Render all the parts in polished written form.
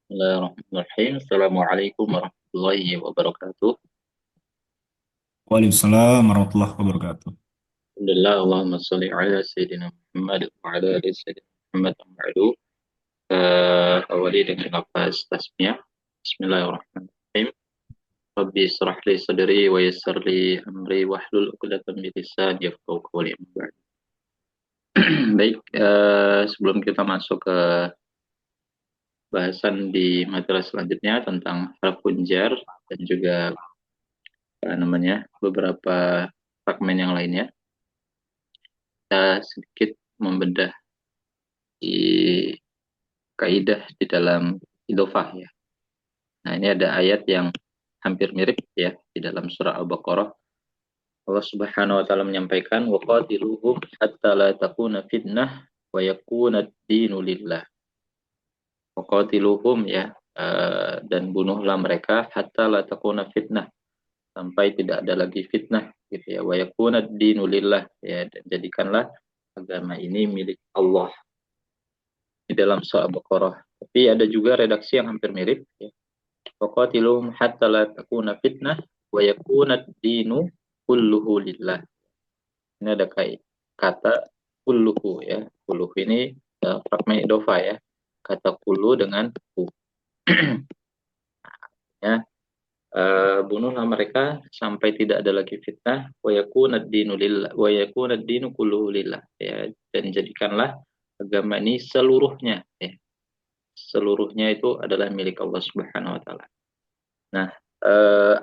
Bismillahirrahmanirrahim. Assalamualaikum warahmatullahi wabarakatuh. Waalaikumsalam warahmatullahi wabarakatuh. Alhamdulillah, Allahumma sholli ala Sayyidina Muhammad wa ala ali Sayyidina Muhammad ma'adu. Awali dengan lafaz tasmiyah. Bismillahirrahmanirrahim. Rabbi israh li sadri wa yassir li amri wahlul 'uqdatam min lisani yafqahu qawli. Baik, sebelum kita masuk ke bahasan di materi selanjutnya tentang harfun jar dan juga beberapa fragmen yang lainnya, kita sedikit membedah di kaidah di dalam idofah ya. Nah, ini ada ayat yang hampir mirip ya di dalam surah Al-Baqarah. Allah Subhanahu wa taala menyampaikan waqatiluhum hatta la takuna fitnah wa yakuna ad-dinu lillah. Waqatiluhum ya, dan bunuhlah mereka hatta la takuna fitnah, sampai tidak ada lagi fitnah gitu ya. Wa yakuna ad-dinu lillah ya, dan jadikanlah agama ini milik Allah di dalam surah Al-Baqarah. Tapi ada juga redaksi yang hampir mirip ya. Waqatilum hatta la takuna fitnah wa yakuna ad-dinu kulluhu lillah. Ini ada kata kulluhu ya. Kulluhu ini fragmen idofa ya. Kata kullu dengan hu. Ya, bunuhlah mereka sampai tidak ada lagi fitnah wa yakuna ad-dinu lillah wa yakuna ad-dinu kulluhu lillah ya, dan jadikanlah agama ini seluruhnya ya. Seluruhnya itu adalah milik Allah Subhanahu wa taala. Nah,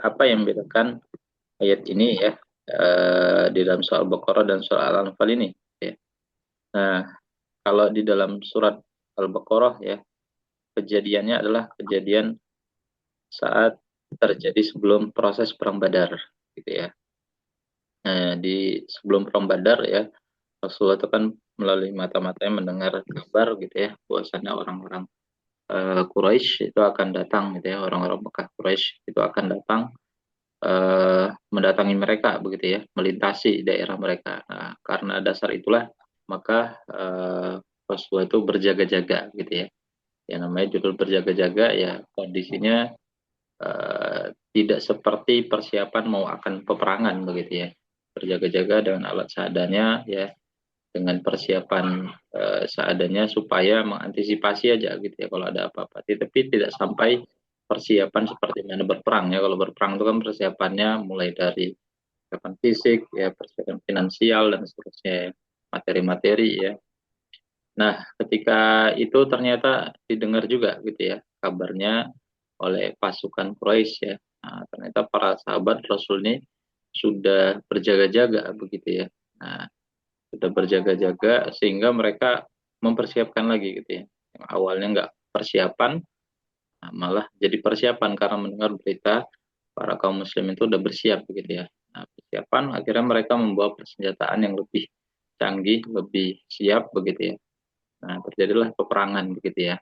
apa yang membedakan ayat ini ya, di dalam surah Al-Baqarah dan surah Al-Anfal ini ya. Nah, kalau di dalam surat Al-Baqarah ya, kejadiannya adalah kejadian saat terjadi sebelum proses perang Badar gitu ya. Nah, di sebelum perang Badar ya, Rasulullah itu kan melalui mata-matanya mendengar kabar gitu ya, bahwasanya orang-orang Quraisy itu akan datang gitu ya, orang-orang Mekah Quraisy itu akan datang, mendatangi mereka begitu ya, melintasi daerah mereka. Nah, karena dasar itulah maka Rasulullah itu berjaga-jaga gitu ya. Yang namanya judul berjaga-jaga ya, kondisinya tidak seperti persiapan mau akan peperangan begitu ya. Berjaga-jaga dengan alat seadanya ya, dengan persiapan seadanya supaya mengantisipasi aja gitu ya kalau ada apa-apa. Tapi tidak sampai persiapan seperti mana berperang ya. Kalau berperang itu kan persiapannya mulai dari persiapan fisik ya, persiapan finansial dan seterusnya ya, materi-materi ya. Nah, ketika itu ternyata didengar juga gitu ya kabarnya oleh pasukan Quraisy ya. Nah, ternyata para sahabat Rasul ini sudah berjaga-jaga begitu ya. Nah, sudah berjaga-jaga sehingga mereka mempersiapkan lagi gitu ya. Yang awalnya nggak persiapan, nah, malah jadi persiapan karena mendengar berita para kaum muslim itu udah bersiap begitu ya. Nah, persiapan akhirnya mereka membawa persenjataan yang lebih canggih, lebih siap begitu ya. Nah, terjadilah peperangan begitu ya.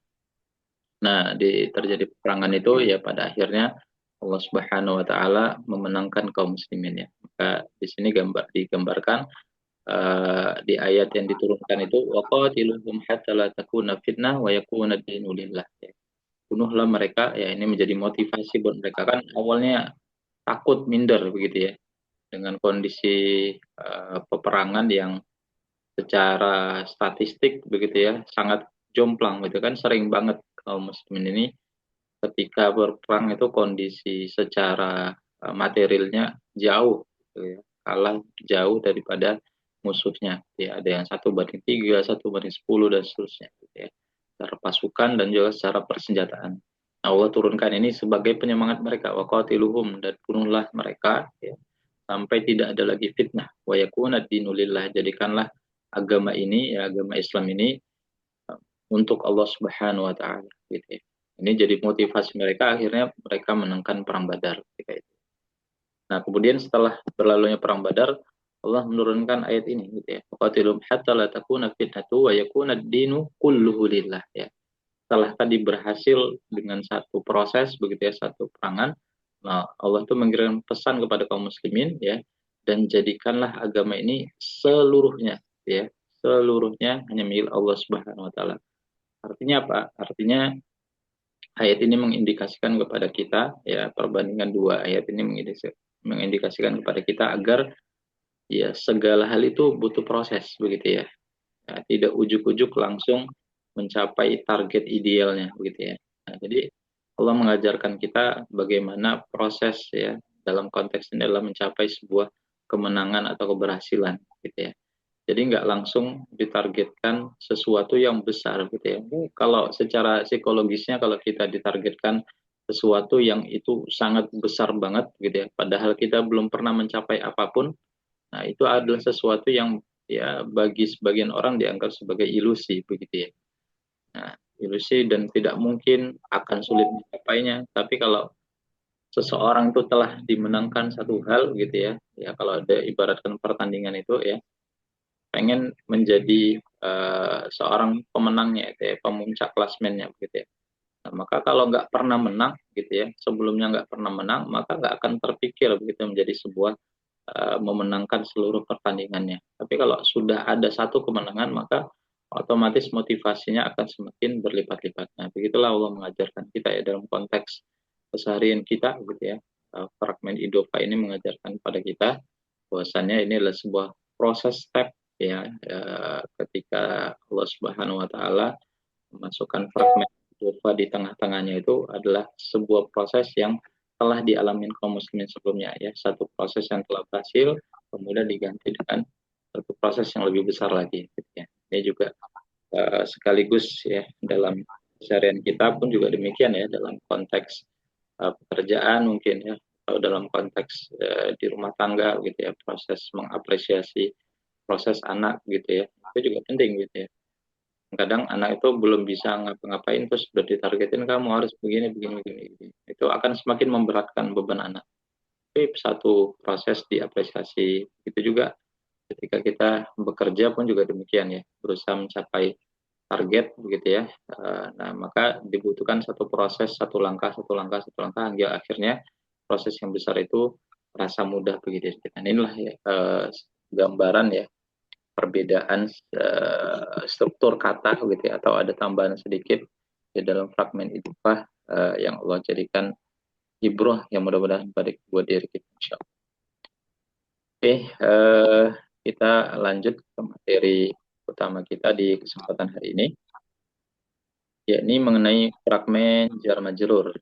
Nah, terjadi peperangan itu ya pada akhirnya Allah Subhanahu wa taala memenangkan kaum muslimin ya. Maka di sini digambarkan di ayat yang diturunkan itu waqatiluhum hatta la takuna fitnah wa yakuna ad-dinu lillah ya. Bunuhlah mereka ya, ini menjadi motivasi buat mereka, kan awalnya takut minder begitu ya dengan kondisi peperangan yang secara statistik begitu ya sangat jomplang gitu kan. Sering banget kaum muslimin ini ketika berperang itu kondisi secara materialnya jauh gitu ya, kalah jauh daripada musuhnya ya. Ada yang 1 banding 3, 1 banding 10 dan seterusnya gitu ya, secara pasukan dan juga secara persenjataan. Nah, Allah turunkan ini sebagai penyemangat mereka, waqatiluhum, dan bunuhlah mereka ya, sampai tidak ada lagi fitnah, wa yakuna dinulillah, jadikanlah agama ini ya, agama Islam ini untuk Allah Subhanahu wa taala gitu ya. Ini jadi motivasi mereka, akhirnya mereka menangkan perang Badar ketika itu. Nah, kemudian setelah berlalunya perang Badar, Allah menurunkan ayat ini gitu ya. Qatilum hatta la takuna fitnatu wa yakuna ad-dinu kulluhu lillah ya. Setelah tadi berhasil dengan satu proses begitu ya, satu perangan, nah Allah itu mengirim pesan kepada kaum muslimin ya, dan jadikanlah agama ini seluruhnya ya, seluruhnya hanya milik Allah Subhanahu wa taala. Artinya apa? Artinya ayat ini mengindikasikan kepada kita, ya perbandingan dua ayat ini mengindikasikan kepada kita agar ya segala hal itu butuh proses begitu ya. Ya, tidak ujuk-ujuk langsung mencapai target idealnya begitu ya. Nah, jadi Allah mengajarkan kita bagaimana proses ya dalam konteks ini adalah mencapai sebuah kemenangan atau keberhasilan gitu ya. Jadi nggak langsung ditargetkan sesuatu yang besar gitu ya. Kalau secara psikologisnya kalau kita ditargetkan sesuatu yang itu sangat besar banget gitu ya, padahal kita belum pernah mencapai apapun, nah itu adalah sesuatu yang ya bagi sebagian orang dianggap sebagai ilusi begitu ya. Nah, ilusi dan tidak mungkin akan sulit mencapainya. Tapi kalau seseorang itu telah dimenangkan satu hal gitu ya, ya kalau ada ibaratkan pertandingan itu ya, pengen menjadi seorang pemenangnya itu ya, pemuncak klasmennya begitu ya. Nah, maka kalau nggak pernah menang gitu ya, sebelumnya nggak pernah menang, maka nggak akan terpikir begitu menjadi sebuah memenangkan seluruh pertandingannya. Tapi kalau sudah ada satu kemenangan, maka otomatis motivasinya akan semakin berlipat-lipat. Nah, begitulah Allah mengajarkan kita ya dalam konteks keseharian kita gitu ya. Fragmen Idopa ini mengajarkan kepada kita bahwasannya ini adalah sebuah proses step ya, ketika Allah Subhanahu wa taala memasukkan fragmen Idopa di tengah-tengahnya itu adalah sebuah proses yang telah dialami kaum muslimin sebelumnya ya, satu proses yang telah berhasil kemudian diganti dengan satu proses yang lebih besar lagi gitu ya. Ini juga sekaligus ya dalam keseharian kita pun juga demikian ya, dalam konteks pekerjaan mungkin ya, atau dalam konteks di rumah tangga gitu ya, proses mengapresiasi proses anak gitu ya, itu juga penting gitu ya. Kadang anak itu belum bisa ngapa-ngapain terus sudah ditargetin kamu harus begini begini begini, begini. Itu akan semakin memberatkan beban anak. Tapi satu proses diapresiasi. Itu juga ketika kita bekerja pun juga demikian ya, berusaha mencapai target begitu ya. Nah, maka dibutuhkan satu proses, satu langkah, satu langkah, satu langkah hingga akhirnya proses yang besar itu terasa mudah begitu. Dan inilah ya, gambaran ya perbedaan struktur kata gitu ya, atau ada tambahan sedikit di dalam fragmen idufah yang Allah jadikan ibrah yang mudah-mudahan baik buat diri kita insyaallah. Oke, kita lanjut ke materi utama kita di kesempatan hari ini, yakni mengenai fragmen jar majrur.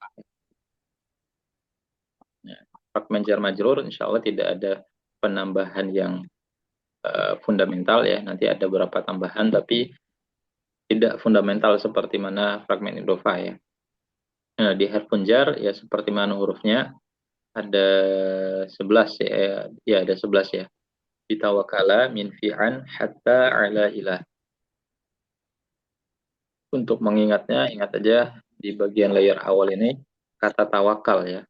Ya, fragmen jar majrur insya Allah tidak ada penambahan yang fundamental ya, nanti ada beberapa tambahan tapi tidak fundamental seperti mana fragmen idofah ya. Nah, di harfun jar ya seperti mana hurufnya ada 11 ya, ya ada 11 ya. Bitawakala min fi'an hatta ala ilah. Untuk mengingatnya, ingat aja di bagian layer awal ini kata tawakal ya.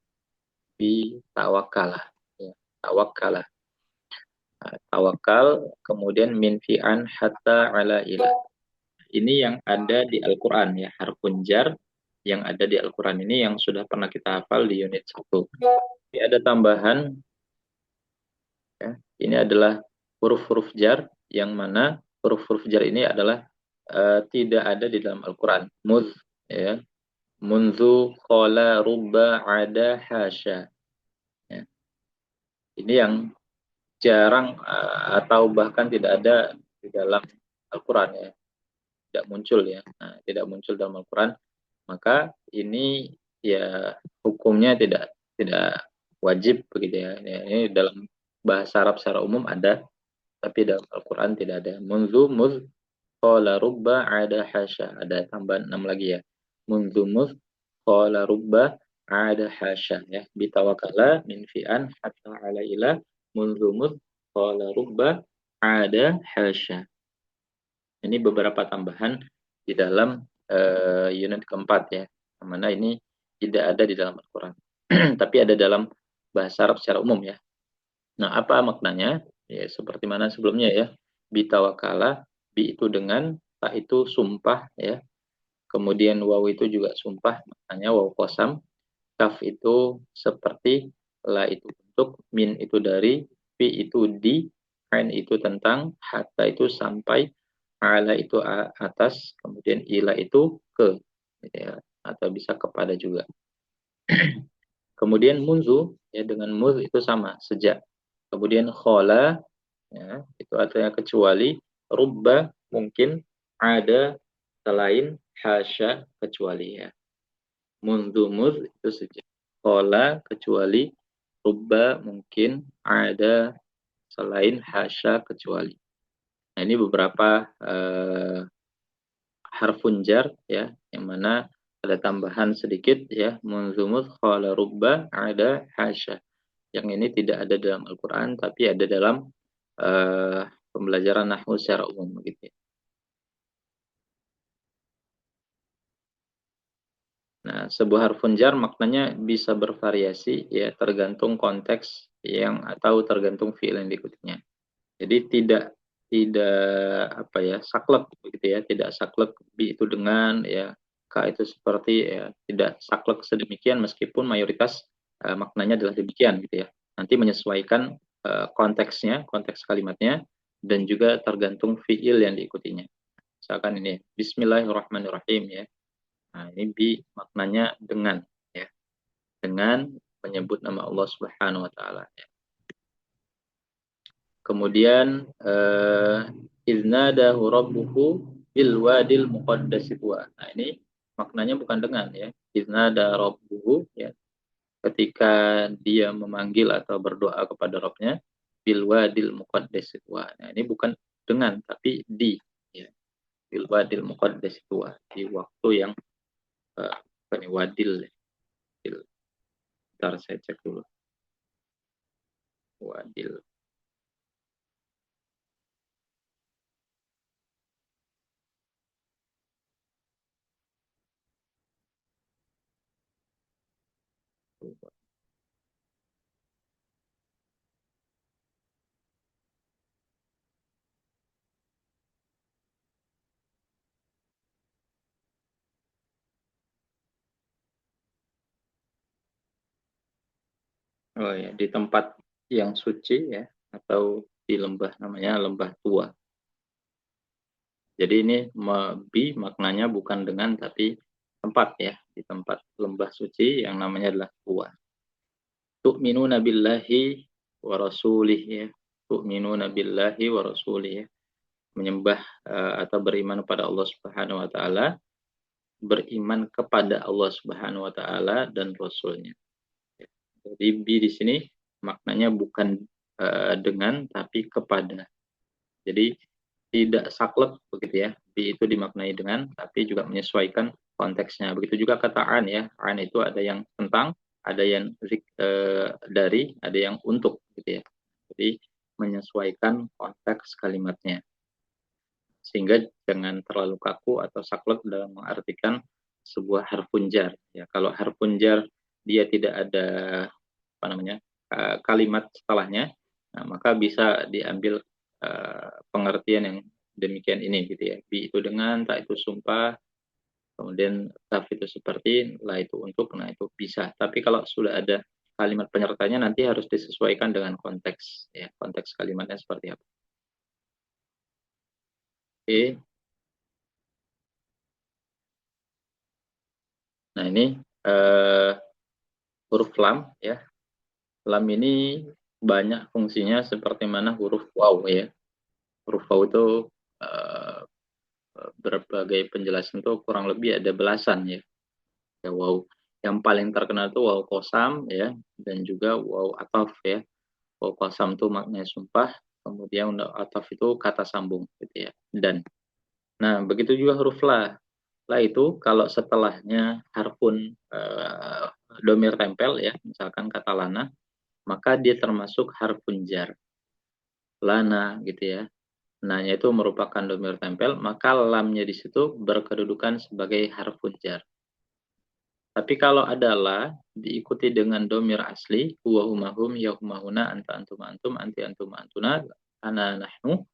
Bi tawakala. Ya, tawakala. Nah, tawakal kemudian min fi'an hatta ala ilah. Ini yang ada di Al-Quran ya, harfun jar yang ada di Al-Quran ini yang sudah pernah kita hafal di unit 1. Ini ada tambahan ya. Ini adalah huruf-huruf jar yang mana huruf-huruf jar ini adalah tidak ada di dalam Al-Quran. Muz ya, munzu qala rubba ada hasya ya. Ini yang jarang atau bahkan tidak ada di dalam Al-Quran ya, tidak muncul ya. Nah, tidak muncul dalam Al-Quran, maka ini ya hukumnya tidak wajib begitu ya. Ini dalam bahasa Arab secara umum ada, tapi dalam Al-Quran tidak ada. Munzu muz qala rubba ada hasya. Ada tambahan 6 lagi ya. Munzu muz qala rubba ada hasya ya. Bitawakala min fi'an hatta ala ilah munzu muz qala rubba ada hasya. Ini beberapa tambahan di dalam unit keempat ya. Mana ini tidak ada di dalam Al-Quran. Tapi ada dalam bahasa Arab secara umum ya. Nah, apa maknanya? Ya, seperti mana sebelumnya ya. Bitawakala, bi itu dengan, ta itu sumpah ya. Kemudian waw itu juga sumpah, maknanya waw qasam. Kaf itu seperti, la itu untuk, min itu dari, fi itu di, ain itu tentang, hatta itu sampai, ala itu atas, kemudian ila itu ke. Gitu ya. atau bisa kepada juga. Kemudian munzu ya dengan muz itu sama sejak. Kemudian khola ya itu artinya kecuali, rubba mungkin, ada selain, hasya kecuali ya. Mundu muz itu sejak. Khola kecuali, rubba mungkin, ada selain, hasya kecuali. Nah ini beberapa harfun jar ya, yang mana ada tambahan sedikit ya, munzumut khala rubba ada hasya. Yang ini tidak ada dalam Al-Qur'an tapi ada dalam pembelajaran nahwu secara umum gitu ya. Nah, sebuah harfun jar maknanya bisa bervariasi ya tergantung konteks yang atau tergantung fiil yang diikutinya. Jadi tidak apa ya, saklek begitu ya, tidak saklek bi itu dengan ya, ka itu seperti ya, tidak saklek sedemikian meskipun mayoritas maknanya adalah demikian gitu ya. Nanti menyesuaikan konteksnya, konteks kalimatnya dan juga tergantung fiil yang diikutinya. Misalkan ini Bismillahirrahmanirrahim ya. Nah, ini bi maknanya dengan ya, dengan menyebut nama Allah Subhanahu wa taala ya. Kemudian iznadahu rabbuhu bil wadil muqaddasi tuwa. Nah, ini maknanya bukan dengan ya. Iznada rabbuhu ya. Ketika dia memanggil atau berdoa kepada Rabbnya bil wadil muqaddasi tuwa. Nah, ini bukan dengan tapi di ya. Bil wadil muqaddasi tuwa, di waktu yang ini wadil. Bentar saya cek dulu. Wadil. Oh ya, di tempat yang suci ya, atau di lembah, namanya lembah tua. Jadi ini bi maknanya bukan dengan tapi tempat ya, di tempat lembah suci yang namanya adalah tua. Tu'minuna billahi wa rasulih ya. Tu'minuna billahi wa rasulih ya. Menyembah atau beriman kepada Allah Subhanahu wa taala, beriman kepada Allah Subhanahu wa taala dan rasulnya. Jadi bi di sini maknanya bukan dengan tapi kepada. Jadi tidak saklek begitu ya. Bi itu dimaknai dengan tapi juga menyesuaikan konteksnya. Begitu juga kata an ya. An itu ada yang tentang, ada yang dari, ada yang untuk gitu ya. Jadi menyesuaikan konteks kalimatnya. Sehingga jangan terlalu kaku atau saklek dalam mengartikan sebuah harfun jar ya. Kalau harfun jar dia tidak ada apa namanya kalimat setelahnya, nah, maka bisa diambil pengertian yang demikian ini gitu ya. Bi itu dengan, tak itu sumpah, kemudian taf itu seperti, la itu untuk, nah itu bisa. Tapi kalau sudah ada kalimat penyertanya nanti harus disesuaikan dengan konteks ya, konteks kalimatnya seperti apa. Oke. Nah ini eh, huruf lam ya. Lam ini banyak fungsinya seperti mana huruf waw ya. Huruf waw itu eh, berbagai penjelasan itu kurang lebih ada belasan ya. Ya waw. Yang paling terkenal itu waw kosam ya, dan juga waw ataf ya. Waw kosam itu maknanya sumpah, kemudian waw ataf itu kata sambung gitu ya. Dan nah begitu juga huruf la. La itu kalau setelahnya harfun domir tempel ya, misalkan kata lana, maka dia termasuk harfun jar. Lana gitu ya. Nanya itu merupakan domir tempel, maka lamnya di situ berkedudukan sebagai harfun jar. Tapi kalau adalah diikuti dengan domir asli, huwa humahum, ya humahuna, anta antum antum, anti antum antuna, ana nahnu,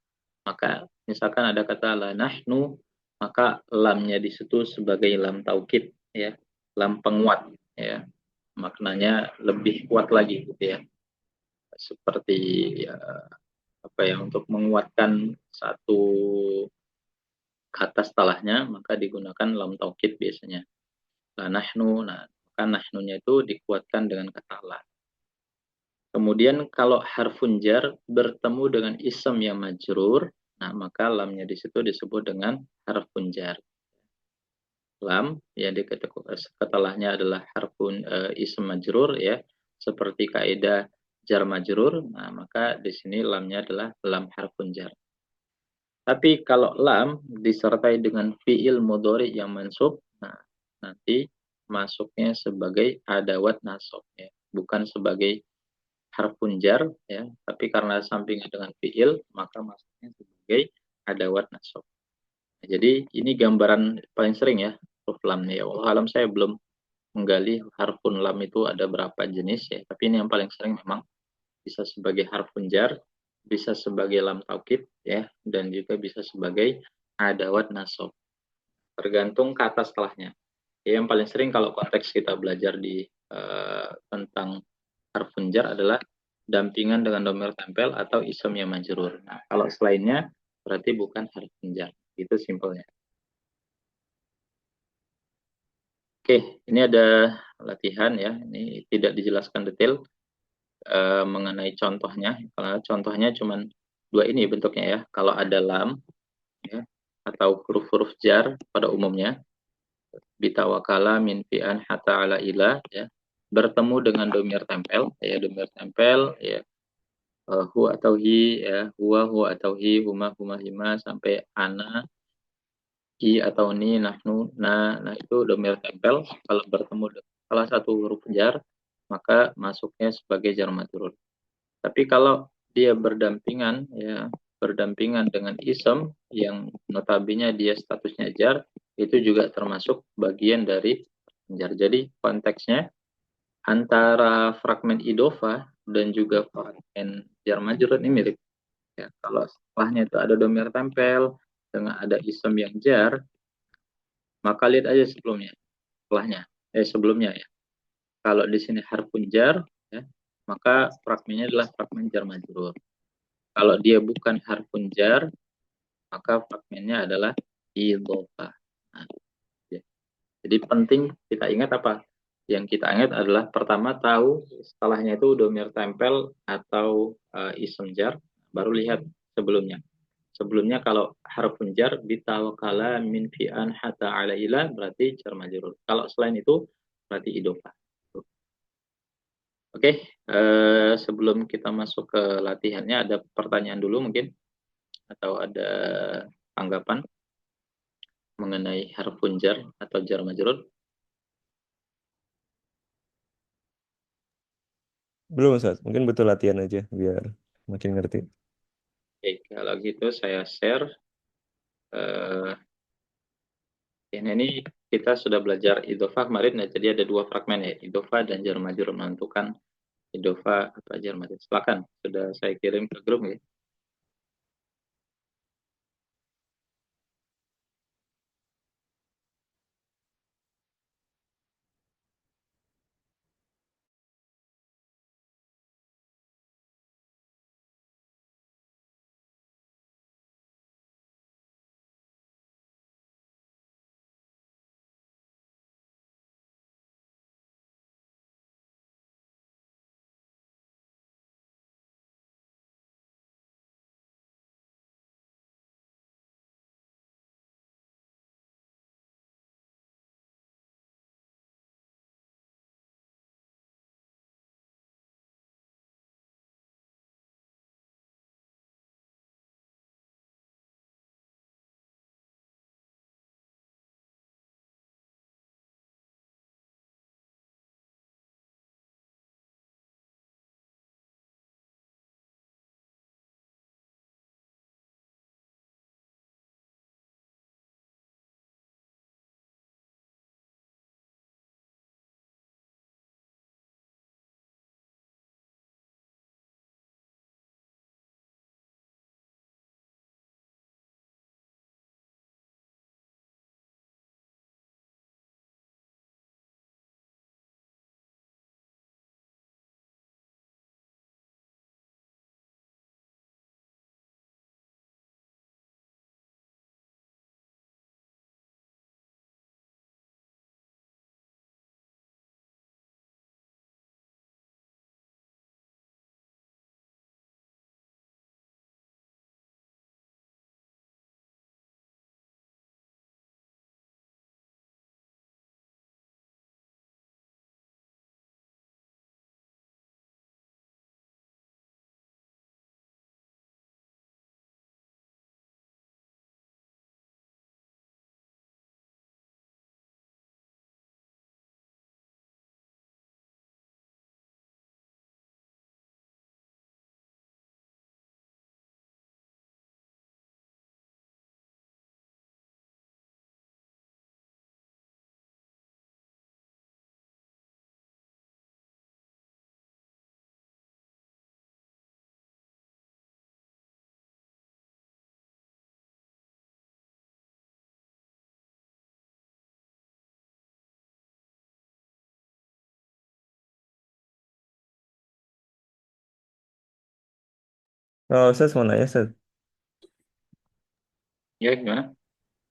maka misalkan ada kata la nahnu, maka lamnya di situ sebagai lam taukid ya, lam penguat ya. Maknanya lebih kuat lagi gitu ya. Seperti ya, apa ya, untuk menguatkan satu kata setelahnya maka digunakan lam taukid biasanya. la nahnu. Nah, maka nahnunya itu dikuatkan dengan kata la. Kemudian kalau harfun jar bertemu dengan ism yang majrur, nah maka lamnya di situ disebut dengan harfun jar. Lam yang setelahnya adalah harfun ism majrur ya, seperti kaidah jar majrur. Nah, maka di sini lamnya adalah lam harfun jar. Tapi kalau lam disertai dengan fiil mudhari yang mansub, nah nanti masuknya sebagai adawat nasab ya, bukan sebagai harfun jar ya, tapi karena sampingnya dengan fiil maka masuknya sebagai adawat nasab. Nah, jadi ini gambaran paling sering ya huruf lam ya. Allah alam saya belum menggali harfun lam itu ada berapa jenis ya, tapi ini yang paling sering memang bisa sebagai harfun jar, bisa sebagai lam taukid ya, dan juga bisa sebagai adawat nasab. Tergantung kata setelahnya. Ya, yang paling sering kalau konteks kita belajar di tentang harfun jar adalah dampingan dengan domir tempel atau isim yang majrur. Nah, kalau selainnya berarti bukan harfun jar. Itu simpelnya. Oke, ini ada latihan ya. Ini tidak dijelaskan detail mengenai contohnya. Karena contohnya cuma dua ini bentuknya ya. Kalau ada lam ya, atau huruf-huruf jar pada umumnya, bitawakala min fi'an hatta ala ila ya, bertemu dengan domir tempel ya, domir tempel ya, hu atau hi ya, huwa atau hi, huma hima sampai ana, hi atau ni, nahnu, nah itu domir tempel. Kalau bertemu dengan salah satu huruf jar maka masuknya sebagai jar majrur. Tapi kalau dia berdampingan ya, berdampingan dengan isem yang notabene dia statusnya jar, itu juga termasuk bagian dari jar. Jadi konteksnya antara fragmen idofa dan juga fragmen jar majrur ini mirip. Ya, kalau setelahnya itu ada domir tempel dengan ada isem yang jar, maka lihat aja sebelumnya, setelahnya, sebelumnya ya. Kalau di sini harfun jar, ya, maka fragmennya adalah fragmen jar majrur. Kalau dia bukan harfun jar, maka fragmennya adalah idhofa. Nah, ya. Jadi penting kita ingat apa? Yang kita ingat adalah pertama tahu setelahnya itu domir tempel atau isem jar, baru lihat sebelumnya. Sebelumnya kalau harfun jar bitawakala min fi'an hatta ala ila berarti jar majrur. Kalau selain itu berarti idhofa. Oke, sebelum kita masuk ke latihannya ada pertanyaan dulu mungkin atau ada tanggapan mengenai harfun jar atau jar majrur. Belum, Ustaz. Mungkin butuh latihan aja biar makin ngerti. Oke, kalau gitu saya share. Eh, ini kita sudah belajar idofah kemarin ya, jadi ada dua fragmen ya, idofah dan jar majrur, menentukan idofah atau jar majrur. Silakan, sudah saya kirim ke grup ya. Oh, saya mau nanya, Ustaz. Ya, gimana?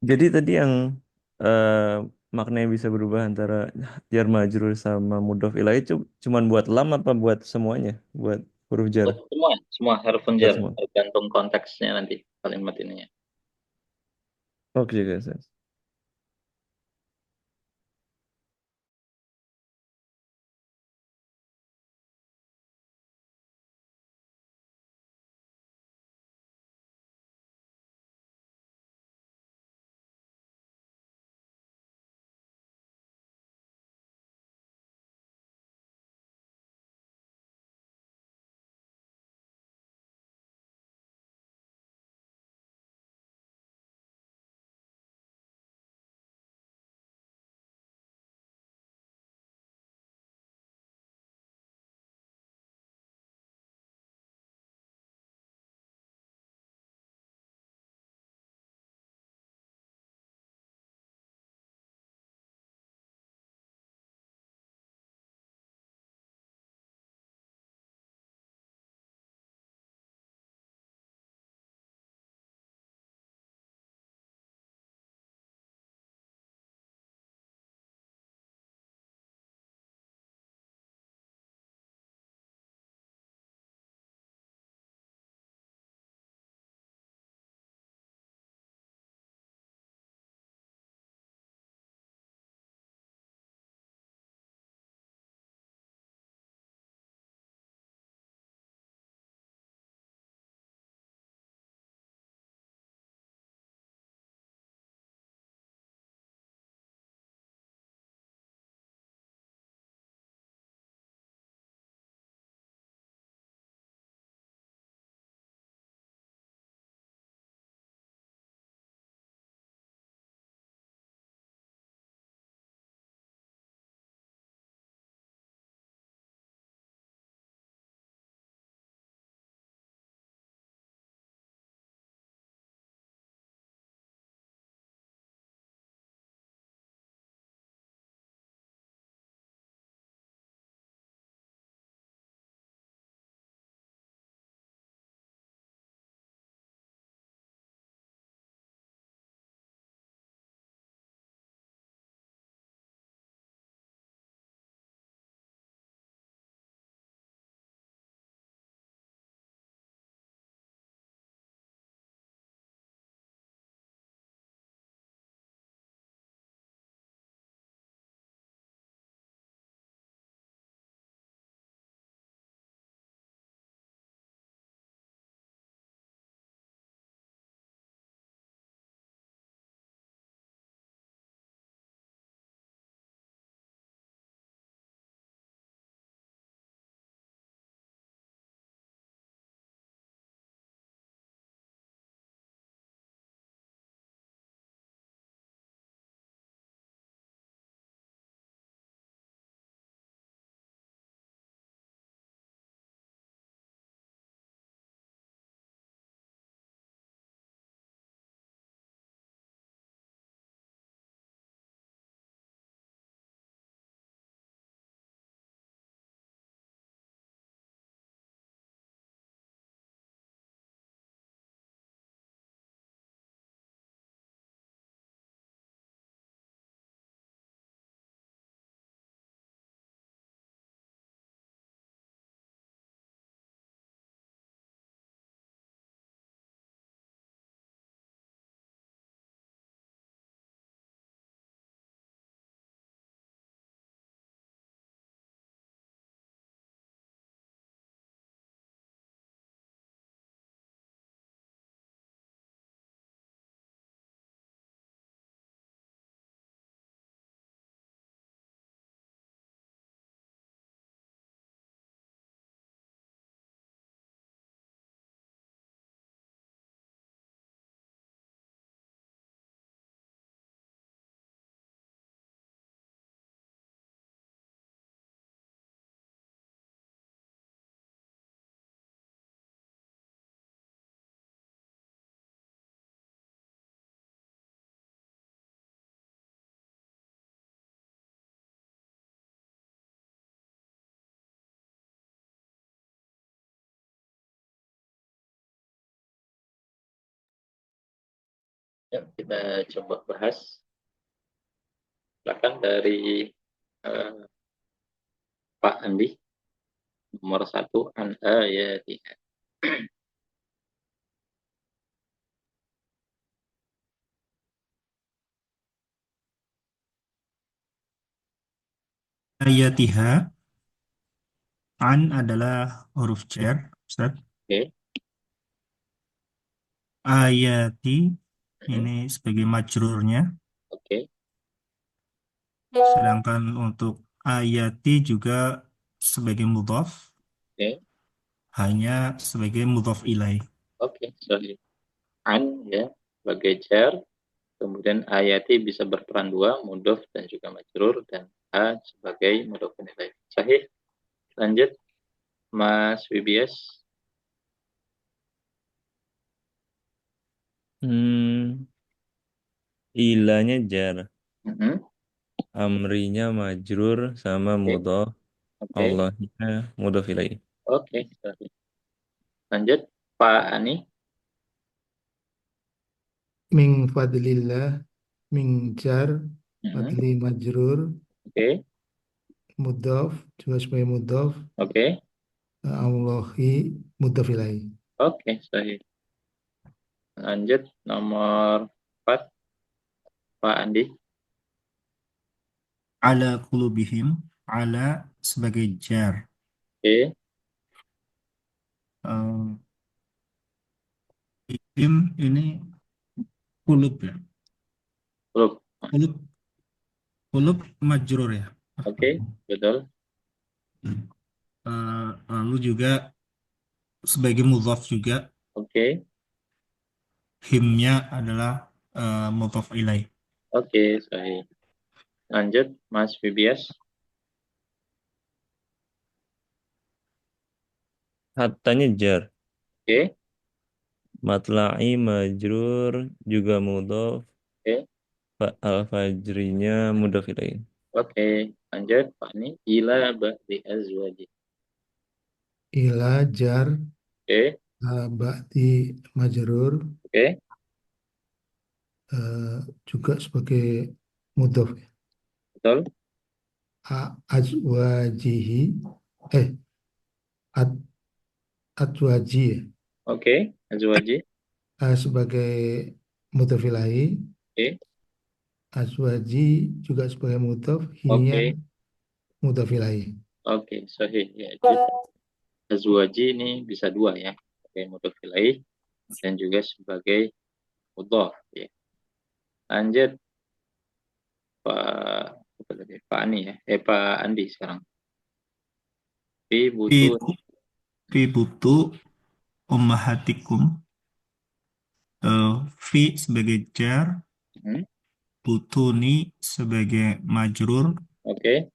Jadi tadi yang eh, maknanya bisa berubah antara jar majrur sama mudhof ilaih itu cuman buat lam apa buat semuanya? Buat huruf jar? Buat semua, semua harus Buat jar, semua. tergantung konteksnya nanti kalimat ininya. Oke, guys. Ya, kita coba bahas. Silakan dari eh, Pak Andi, nomor satu, an ayati. Ayatiha, an adalah huruf jar, Ustaz. Oke, Ayati mhm, ini sebagai majrurnya, oke, sedangkan untuk ayati juga sebagai mudhaf, oke, hanya sebagai mudhaf ilaih. oke. Sorry. An ya sebagai jar, kemudian ayati bisa berperan dua, mudhof dan juga majrur, dan a sebagai mudhof ilaih. Sahih. Lanjut, Mas WBS. Hmm, ilanya jar, Mhm, amrinya majrur sama oke, mudhaf, oke, Allahnya mudhaf ilaih. oke. Sorry. Lanjut, Pak Ani. Min fadlillah, min jar, Mhm, fadli majrur, oke, mudhaf, juga sebagai mudhaf, oke, Allahi mudhaf ilaih. oke. Sahih. Lanjut, nomor 4, Pak Andi. Ala qulubihim, ala sebagai jar. Oke, Eh, Im ini kulub ya. huruf. Kulub, kulub majrur ya. Oke, betul. Lalu juga sebagai mudhaf juga, Oke, himnya adalah mudhaf ilaih. oke, sahih. Lanjut, Mas Fibias. Hatanya jar, Oke, matla'i majrur juga mudhaf, oke, al-fajrinya mudhaf ilaih. oke. Lanjut, Pak Ani. Ila ba'di azwaji. Ila jar, Oke, ba'di majrur, oke, eh, juga sebagai mudhaf. betul. Azwajihi, eh, ad, azwaji ya. Oke, azwaji. Sebagai mudhaf ilaih, Oke, azwaji juga sebagai mudhaf, hinya oke, mudhaf ilaih. oke, sahih. Ya, jadi azwaji ini bisa dua ya. Sebagai mudhof ilaih dan juga sebagai mudhof ya. Lanjut, Pak apa tadi? Pak Ani ya. Pak Andi sekarang. Fi Fi, butun. fi butu ummahatikum, fi sebagai jar, Hmm, butuni sebagai majrur, oke,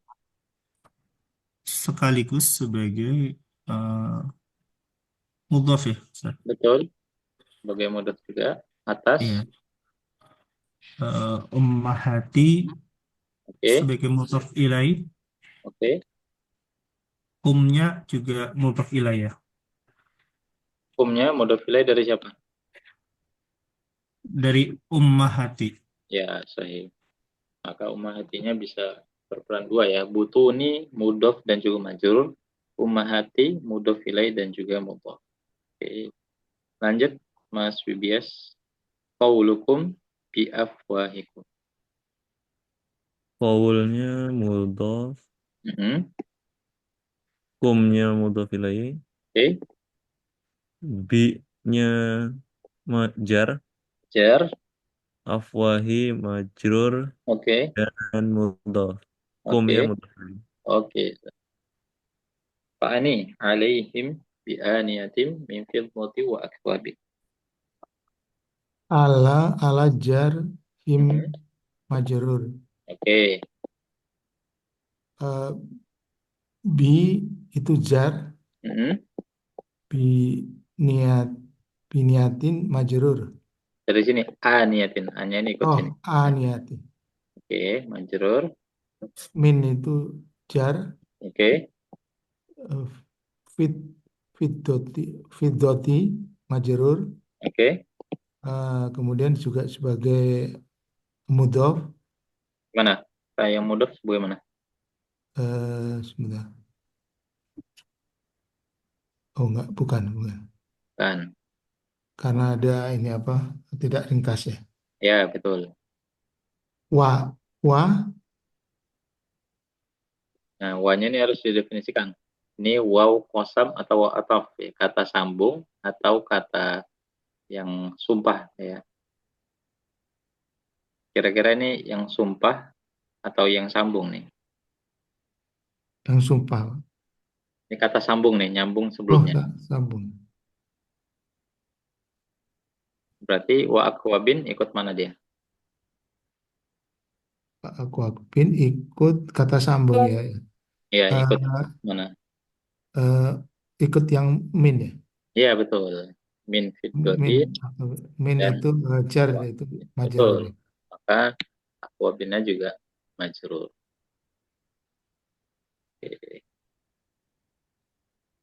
sekaligus sebagai eh, mudhaf ya, Ustaz. betul. Sebagai mudhof juga. Atas. Iya. Ummahati Oke, sebagai mudhaf ilaih, oke. umnya juga mudhaf ilaih ya. Hukumnya mudhof ilaih dari siapa? Dari ummahati. Ya, sahih. Maka ummahatinya bisa berperan dua ya. Butuni, mudhof dan juga majrur. Ummahati, mudhof ilaih dan juga mudhof. Oke. Lanjut, Mas Wibias. Qaulukum bi afwahikum. Qaulnya mudhaf, Mhm, kumnya mudhaf ilaih, oke. bi-nya jar, Jar. afwahi majrur Oke. dan mudhaf. Kumnya Oke. mudhaf ilaih. Oke. Pak Ani, alaihim bi aniyatim min fiddati wa akwabin. Ala jar, him Mhm, majrur. oke. Eh, bi itu jar, Mhm. bi niat, biniatin majrur. Dari sini aniyatin, hanya ini ikut Oh, sini. niati. Oke, majrur. Min itu jar, Oke, eh, fit, fidoti majrur, oke, Kemudian juga sebagai mudhof. Mana? Yang mudhof sebagai mana? Sebentar. Oh enggak, bukan. Kan. Karena ada ini apa? Tidak ringkas ya. Ya, betul. Wa, wa, Nah, wanya ini harus didefinisikan. Ini waw kosam atau waw ataf, ya. Kata sambung atau kata yang sumpah, ya. Kira-kira ini yang sumpah atau yang sambung nih? yang sumpah. Ini kata sambung nih, nyambung Oh, sebelumnya. sambung. Berarti wa akwabin ikut mana dia? Aku akupin ikut kata sambung ya. Iya, ikut Eh, mana? eh, Ikut yang min ya. Iya, betul. Min Min, fiddoti min dan itu jar wa. itu Betul. majrur ya. Maka akwabinnya juga majrur. Oke.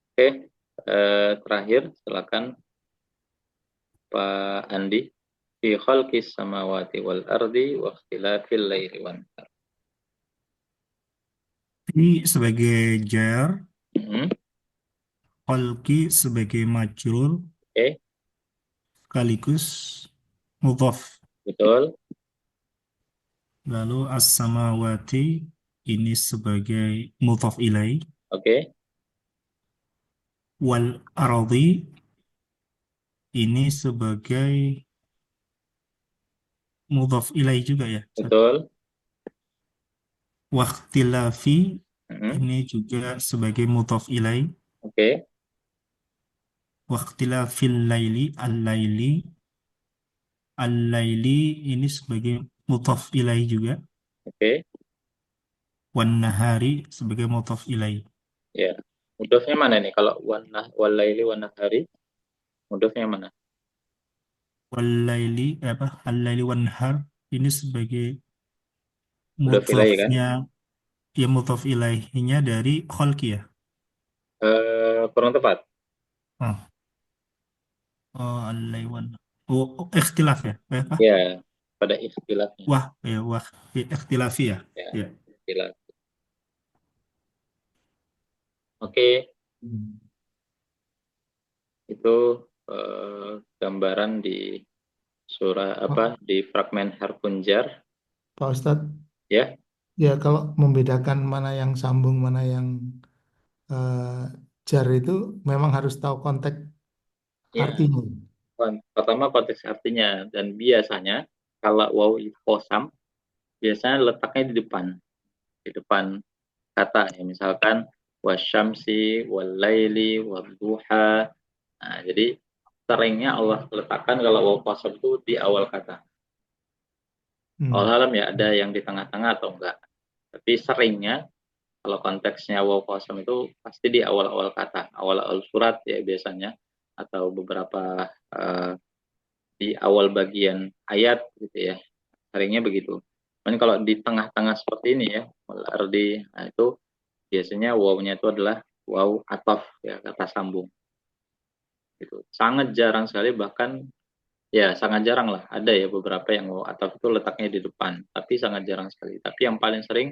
Oke. Terakhir, silakan Pak Andi. Fi khalqis samawati wal ardi wa ikhtilafil laili wan nahar. Fi sebagai jar, Hmm, kholqi sebagai majrur, Oke, sekaligus mudhaf. betul. Lalu as-samawati ini sebagai mudhaf ilai, Oke, wal ardi ini sebagai mudhaf ilai juga ya. betul. Wakhtilafi Hmm, ini juga sebagai mudhaf ilai. Oke, Wakhtilafil laili al-laili, al-laili ini sebagai mudhaf ilai juga. oke. Wan nahari sebagai mudhaf ilai. Ya. Mudofnya mana nih? Kalau wal laili wan nahari, mudofnya mana? Wal laili apa? Al-laili wan nahar ini sebagai Mudof ilaih kan? mudhafnya, ya mudhaf ilaihinya dari kholqi ya. Kurang tepat. Oh, oh al-laili wan. Oh, oh, ikhtilaf ya. Apa? Ya, pada ikhtilafnya. Wah, ya wah, ya, ikhtilafi ya. Ya, Ya. ikhtilaf. Oke, Hmm. itu gambaran di surah apa Pak, di fragmen harfun jar, Pak Ustadz, ya. ya kalau membedakan mana yang sambung, mana yang eh, jar itu memang harus tahu konteks Ya, artinya. pertama konteks artinya dan biasanya kalau waw kosam biasanya letaknya di depan kata ya misalkan wasyamsi walaili wadduha. Nah, jadi seringnya Allah letakkan kalau waw kosam itu di awal kata. Allah Hmm. alam ya ada yang di tengah-tengah atau enggak. Tapi seringnya kalau konteksnya waw kosam itu pasti di awal-awal kata, awal-awal surat ya biasanya atau beberapa uh, di awal bagian ayat gitu ya. Seringnya begitu. Dan kalau di tengah-tengah seperti ini ya, ardi, nah itu biasanya wawnya itu adalah waw ataf ya kata sambung. Gitu. Sangat jarang sekali bahkan ya sangat jarang lah ada ya beberapa yang waw ataf itu letaknya di depan, tapi sangat jarang sekali. Tapi yang paling sering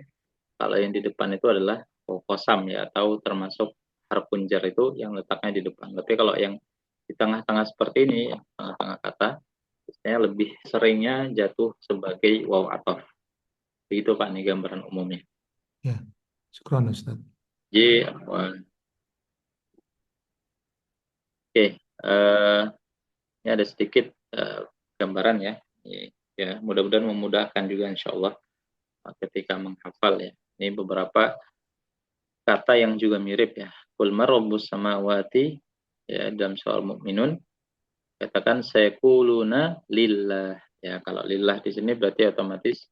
kalau yang di depan itu adalah waw kosam ya atau termasuk harfun jar itu yang letaknya di depan. Tapi kalau yang di tengah-tengah seperti ini, ya, tengah-tengah kata, biasanya lebih seringnya jatuh sebagai waw ataf. Begitu Pak, ini gambaran umumnya. Ya, syukron Ustadz. Jadi, oke, ini ada sedikit gambaran ya. Ya, mudah-mudahan memudahkan juga insya Allah ketika menghafal ya. Ini beberapa kata yang juga mirip ya. Qul man rabbus samawati ya dalam soal mukminun katakan sayaquluna lillah. Ya, kalau lillah di sini berarti otomatis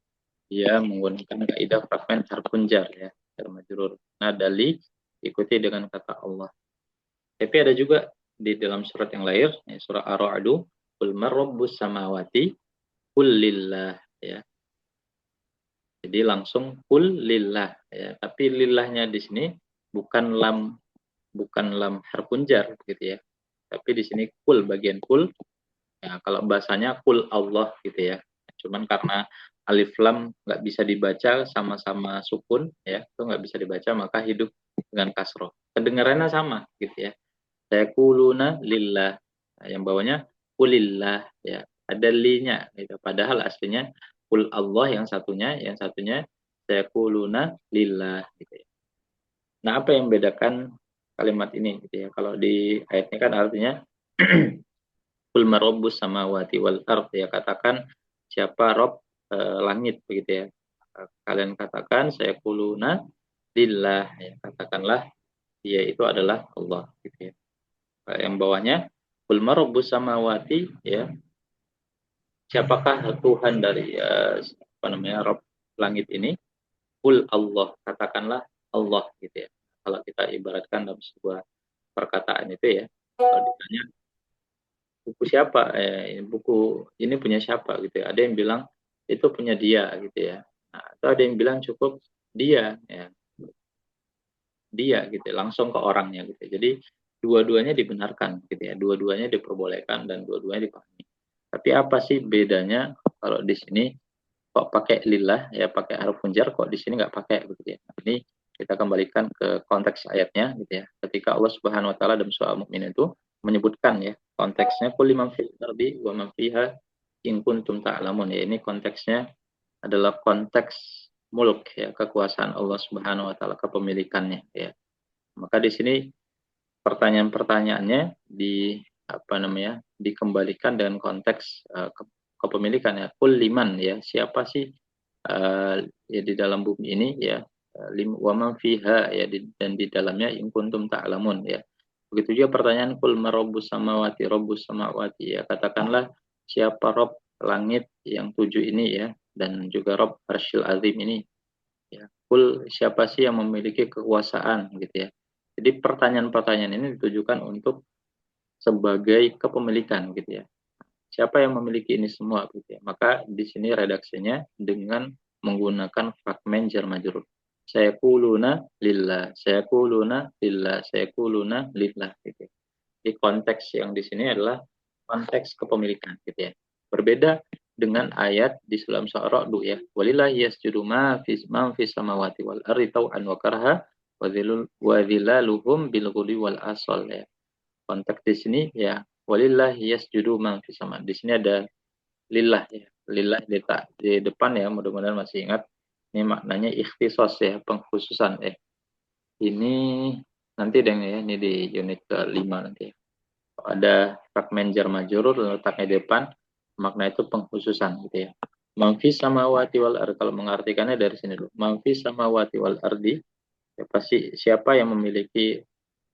dia menggunakan kaidah fragmen harfun jar ya, jar majrur. Nah, dali ikuti dengan kata Allah. Tapi ada juga di dalam surat yang lain, ya, surah Ar-Ra'du, qul man rabbus samawati qul lillah ya. Jadi langsung qul lillah ya. Tapi lillahnya di sini bukan lam harfun jar gitu ya. Tapi di sini qul bagian qul Ya, kalau bahasanya kul Allah gitu ya. Cuman karena alif lam nggak bisa dibaca sama-sama sukun ya, itu nggak bisa dibaca maka hidup dengan kasroh. Kedengarannya sama gitu ya. Sayaquluna lillah. Nah, yang bawahnya kulillah ya. Ada linya gitu. Padahal aslinya kul Allah yang satunya sayaquluna lillah gitu ya. Nah, apa yang membedakan kalimat ini gitu ya? Kalau di ayat ini kan artinya kul marabbus samawati wal ard ya, katakan siapa Rob langit begitu ya. Kalian katakan saya kuluna lillah ya, katakanlah dia itu adalah Allah gitu ya. Yang bawahnya kul marabbus samawati ya, siapakah Tuhan dari apa namanya Rob langit ini? Kul Allah, katakanlah Allah gitu ya. Kalau kita ibaratkan dalam sebuah perkataan itu ya, kalau ditanya buku siapa, buku ini punya siapa gitu ya. Ada yang bilang itu punya dia gitu ya. Nah, atau ada yang bilang cukup dia ya, dia gitu ya, langsung ke orangnya gitu ya. Jadi dua-duanya dibenarkan gitu ya, dua-duanya diperbolehkan dan dua-duanya dipahami. Tapi apa sih bedanya kalau di sini kok pakai lillah ya, pakai haruf jar, kok di sini nggak pakai begitu ya. Nah, ini kita kembalikan ke konteks ayatnya gitu ya. Ketika Allah Subhanahu wa taala dalam surah Al-Mukmin itu menyebutkan ya, konteksnya qul liman fil ardi wa man fiha in kuntum ta'lamun ya. Ini konteksnya adalah konteks mulk ya, kekuasaan Allah Subhanahu wa taala, kepemilikannya ya. Maka di sini pertanyaan-pertanyaannya apa namanya dikembalikan dengan konteks kepemilikan ya. Qul liman ya, siapa sih ya di dalam bumi ini ya, wa man fiha ya, dan di dalamnya in kuntum ta'lamun ya. Begitu juga pertanyaan kul marabbus samawati ya, katakanlah siapa Rob langit yang 7 ini ya, dan juga Rob Arsyil Azim ini ya. Kul siapa sih yang memiliki kekuasaan gitu ya. Jadi pertanyaan-pertanyaan ini ditujukan untuk sebagai kepemilikan gitu ya. Siapa yang memiliki ini semua gitu ya. Maka di sini redaksinya dengan menggunakan fragmen jar majrur. Sayaquluna lillah, sayaquluna lillah, sayaquluna lillah gitu. Di konteks yang di sini adalah konteks kepemilikan gitu ya. Berbeda dengan ayat di dalam surah Ra'd ya. Walillahi yasjudu ma fis samawati wal ardi taw'an wa karha wa dhilaluhum bil ghudwi wal asal ya. Konteks di sini ya, walillahi yasjudu man fis sama. Di sini ada lillah ya. Lillah di depan ya, mudah-mudahan masih ingat. Ini maknanya ikhtisos ya, pengkhususan ya. Ini nanti deh ya, ini di unit ke-5 nanti ya. Ada fragmen jar majrur letaknya di depan, makna itu pengkhususan gitu ya. Man fis samawati wal ardi, kalau mengartikannya dari sini dulu. Man fis samawati wal ardi, ya pasti siapa yang memiliki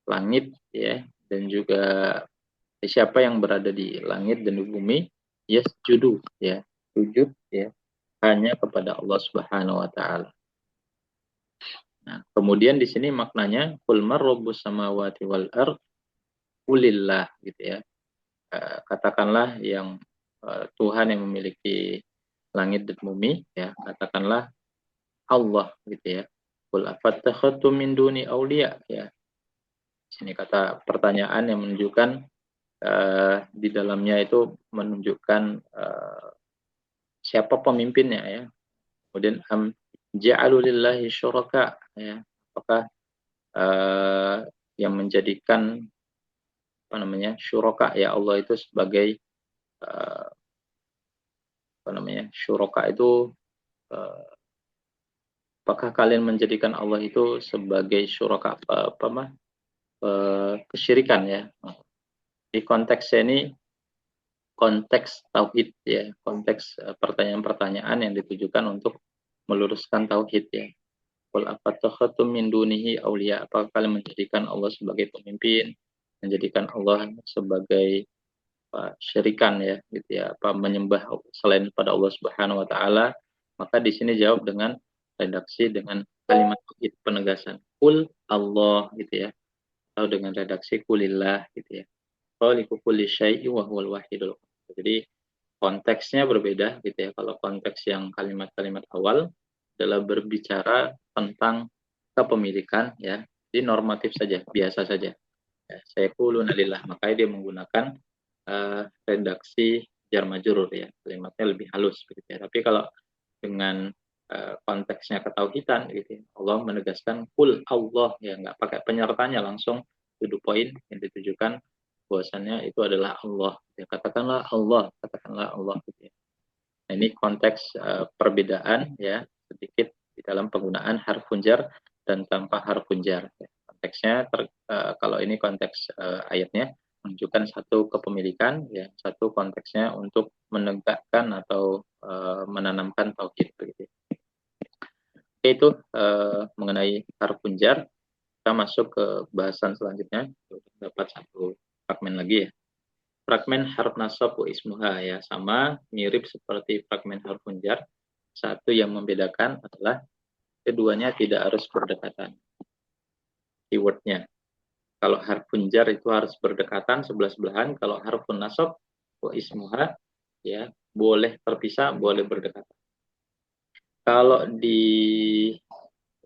langit ya, dan juga siapa yang berada di langit dan di bumi, yasjudu ya, sujud ya, hanya kepada Allah Subhanahu wa taala. Nah, kemudian di sini maknanya qul man rabbus samawati wal ard qulillah gitu ya. Katakanlah yang Tuhan yang memiliki langit dan bumi ya, katakanlah Allah gitu ya. Qul afattakhadtum min duni auliya ya. Sini kata pertanyaan yang menunjukkan di dalamnya itu menunjukkan siapa pemimpinnya ya. Kemudian ja'alu lillahi syuraka ya. Apakah yang menjadikan apa namanya syuraka ya Allah itu sebagai apa namanya syuraka itu apakah kalian menjadikan Allah itu sebagai syuraka kesyirikan ya. Di konteks ini konteks tauhid ya, konteks pertanyaan-pertanyaan yang ditujukan untuk meluruskan tauhid ya. Qul afattakhadtum min dunihi auliya, apakah kalian menjadikan Allah sebagai pemimpin, menjadikan Allah sebagai syirikan ya gitu ya, apa menyembah selain pada Allah Subhanahu wa taala. Maka di sini jawab dengan redaksi dengan kalimat tauhid, penegasan qul Allah gitu ya, atau dengan redaksi qulillah gitu ya. Khaliqu kulli syai'in wa huwal wahidul. Jadi konteksnya berbeda gitu ya. Kalau konteks yang kalimat-kalimat awal adalah berbicara tentang kepemilikan ya, jadi normatif saja, biasa saja ya, sayaquluna lillah, makanya dia menggunakan redaksi jar majrur ya, kalimatnya lebih halus begitu ya. Tapi kalau dengan konteksnya ketauhidan gitu ya, Allah menegaskan kul Allah ya, nggak pakai penyertanya, langsung to the point yang ditujukan bahwasannya itu adalah Allah ya, katakanlah Allah gitu ya. Nah, ini konteks perbedaan ya sedikit di dalam penggunaan harfun jar dan tanpa harfun jar ya. Konteksnya kalau ini konteks ayatnya menunjukkan satu kepemilikan ya, satu konteksnya untuk menegakkan atau menanamkan tauhid begitu. Itu mengenai harfun jar. Kita masuk ke bahasan selanjutnya. Dapat satu fragmen lagi ya. Fragmen harf nasab wa ismuha ya, sama mirip seperti fragmen harfun jar. Satu yang membedakan adalah keduanya tidak harus berdekatan. Keywordnya. Kalau harfun jar itu harus berdekatan sebelah-sebelahan. Kalau harfun nasab wa ismuha ya boleh terpisah, boleh berdekatan. Kalau di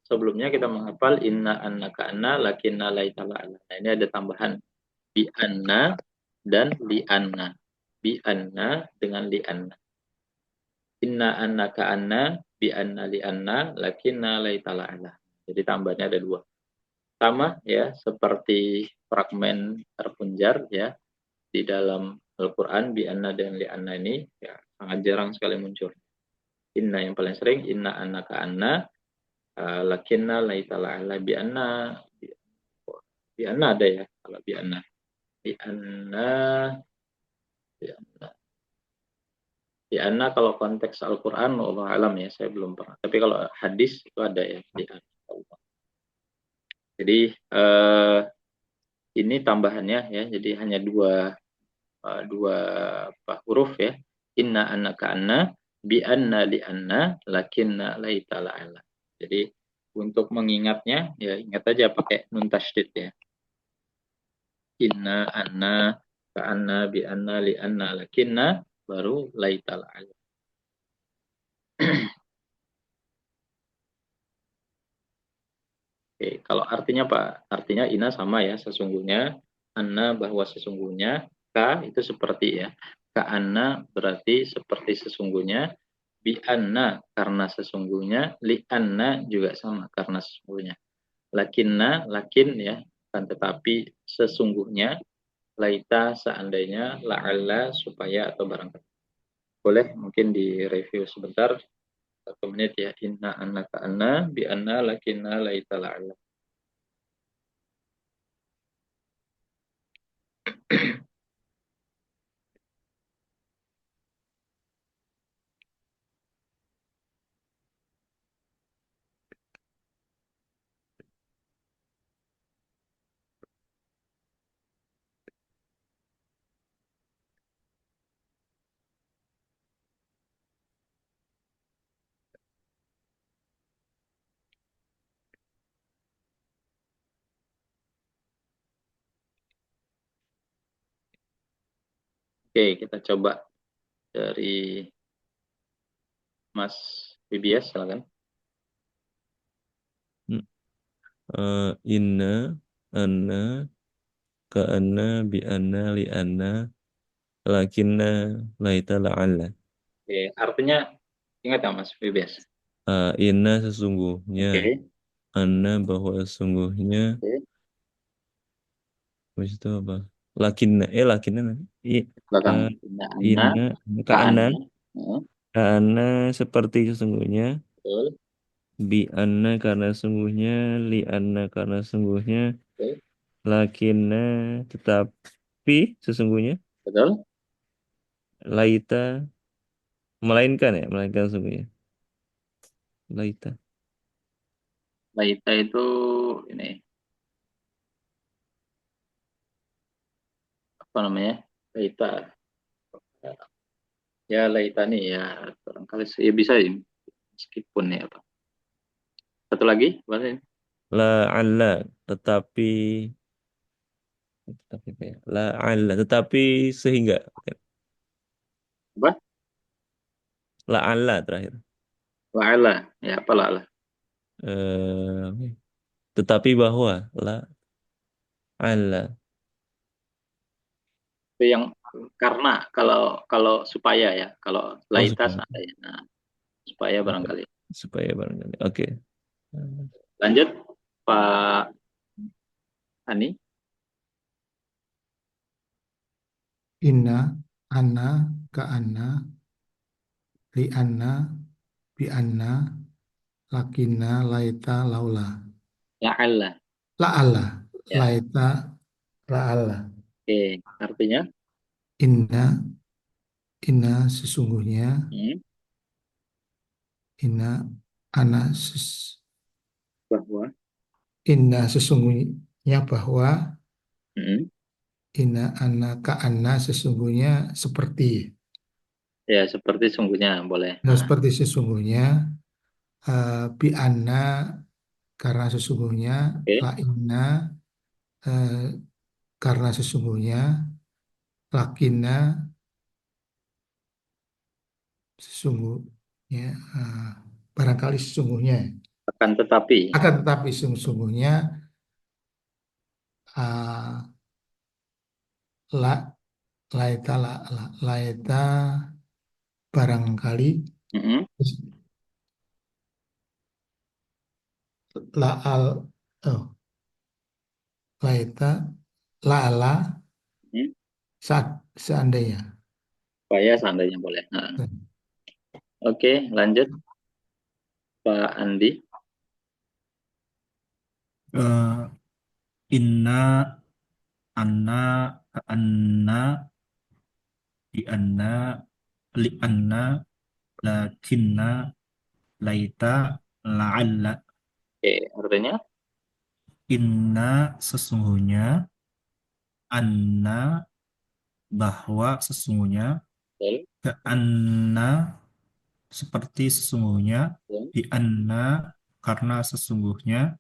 sebelumnya kita menghafal inna annaka anna lakinna laitala ala. Nah, ini ada tambahan bi anna dan li anna. Bi anna dengan li anna. Inna annaka anna bi anna li anna lakinna laitala ala. Jadi tambahnya ada dua. Sama ya seperti fragmen terpunjar ya di dalam Al-Qur'an bi anna dan li anna ini ya sangat jarang sekali muncul. Inna yang paling sering, inna annaka anna, lakinna laitala ala bi anna ada ya kalau bi anna bi anna kalau konteks Al-Qur'an Allah alam ya, saya belum pernah, tapi kalau hadis itu ada ya bi anna. Jadi ini tambahannya ya, jadi hanya dua huruf ya, inna annaka anna bi anna li anna lakinna laitala ala. Jadi untuk mengingatnya ya ingat aja pakai nun tasydid ya. Inna anna ka anna bi anna li anna lakinna baru laitala ala. Oke, kalau artinya Pak, artinya ina sama ya, sesungguhnya, anna bahwa sesungguhnya, ka itu seperti ya, ka anna berarti seperti sesungguhnya, bi anna karena sesungguhnya, li anna juga sama karena sesungguhnya. Lakinna, lakin ya, kan tetapi sesungguhnya, laita seandainya, la'alla supaya atau barangkali. Boleh mungkin direview sebentar, 1 menit ya, inna anna ka anna, bi anna lakinna laita la'alla. Oke, kita coba dari Mas BBS, silakan. Inna, anna, ka anna, bi anna, li anna, lakinna, laita la'alla. Oke, artinya ingat ya Mas BBS? Inna sesungguhnya, Oke. anna bahwa sesungguhnya, Oke. habis itu apa? Lakinna nanti. Belakang Uh, inna anna Inna, ka ka anna, anna. ka anna seperti sesungguhnya, Betul. bi anna karena sungguhnya, li anna karena sungguhnya, Oke. lakinna tetapi sesungguhnya, Betul. laita melainkan sesungguhnya, laita. Laita itu ini apa namanya? Laita. Ya laita nih ya barangkali ya bisa ya meskipun ya apa. Satu lagi, bahasa ini. La'alla tetapi apa ya? La'alla tetapi sehingga. Apa? La'alla terakhir. La'ala. Ya apa la'ala? Tetapi bahwa la'alla. Itu yang karena kalau supaya ya, kalau Oh, laita supaya. seandainya. Nah, supaya barangkali. Supaya barangkali. Oke. Lanjut Pak Ani. Inna, anna, ka anna, li anna, bi anna, lakinna, laita, laula. La'alla. La'alla, Ya. laita, la'alla. Oke, artinya Inna, inna sesungguhnya, hmm, inna, ana, ses- bahwa inna sesungguhnya bahwa, hmm, inna, anna, ka anna sesungguhnya seperti. ya seperti sungguhnya boleh. Nah, Nah, seperti sesungguhnya, bi anna karena sesungguhnya, oke, la inna karena sesungguhnya, lakinna sesungguhnya, barangkali sesungguhnya, akan tetapi. akan tetapi sesungguhnya, uh, la laeta laeta barangkali, Hmm, la al oh, laeta la ala hmm, saat seandainya. supaya seandainya boleh. Nah, oke, lanjut Pak Andi. Eh, inna, anna, anna, di anna, li anna, lakinna, laita, la'alla. Oke, artinya Inna sesungguhnya, anna bahwa sesungguhnya, betul, ke anna seperti sesungguhnya, betul. di anna karena sesungguhnya,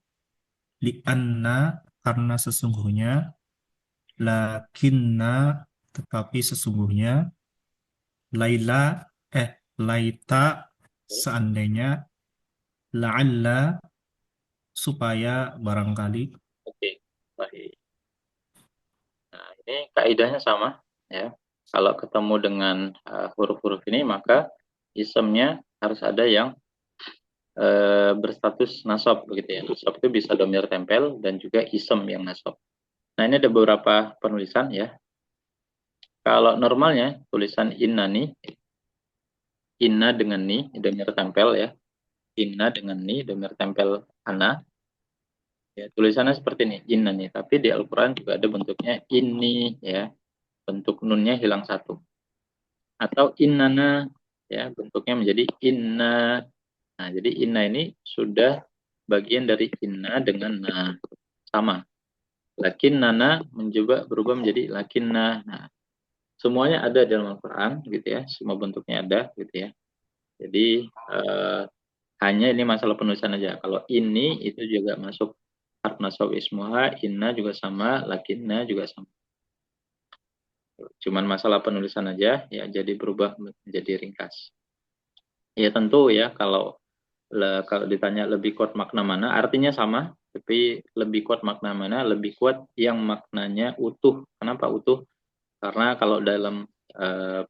li anna karena sesungguhnya, lakinna tetapi sesungguhnya, laila laita seandainya, la'alla supaya barangkali. Oke, baik. Nah, ini kaidahnya sama ya. Kalau ketemu dengan huruf-huruf ini maka isemnya harus ada yang berstatus nasab begitu ya. Nasab itu bisa domir tempel dan juga isem yang nasab. Nah, ini ada beberapa penulisan ya. Kalau normalnya tulisan inna nih, inna dengan ni domir tempel ya. Inna dengan ni domir tempel ana. Ya, tulisannya seperti ini, inna nih. Tapi di Al-Qur'an juga ada bentuknya ini ya. Bentuk nunnya hilang satu. Atau innana ya, bentuknya menjadi inna. Nah, jadi inna ini sudah bagian dari inna dengan na sama. Lakin nana mencoba berubah menjadi lakinna. Nah, semuanya ada dalam Al-Qur'an gitu ya, semua bentuknya ada gitu ya. Jadi hanya ini masalah penulisan aja. Kalau ini itu juga masuk harf nasab ismuha, inna juga sama, lakinna juga sama. Cuman masalah penulisan aja ya, jadi berubah menjadi ringkas. Ya tentu ya kalau ditanya lebih kuat makna mana, artinya sama, tapi lebih kuat makna mana, lebih kuat yang maknanya utuh. Kenapa utuh? Karena kalau dalam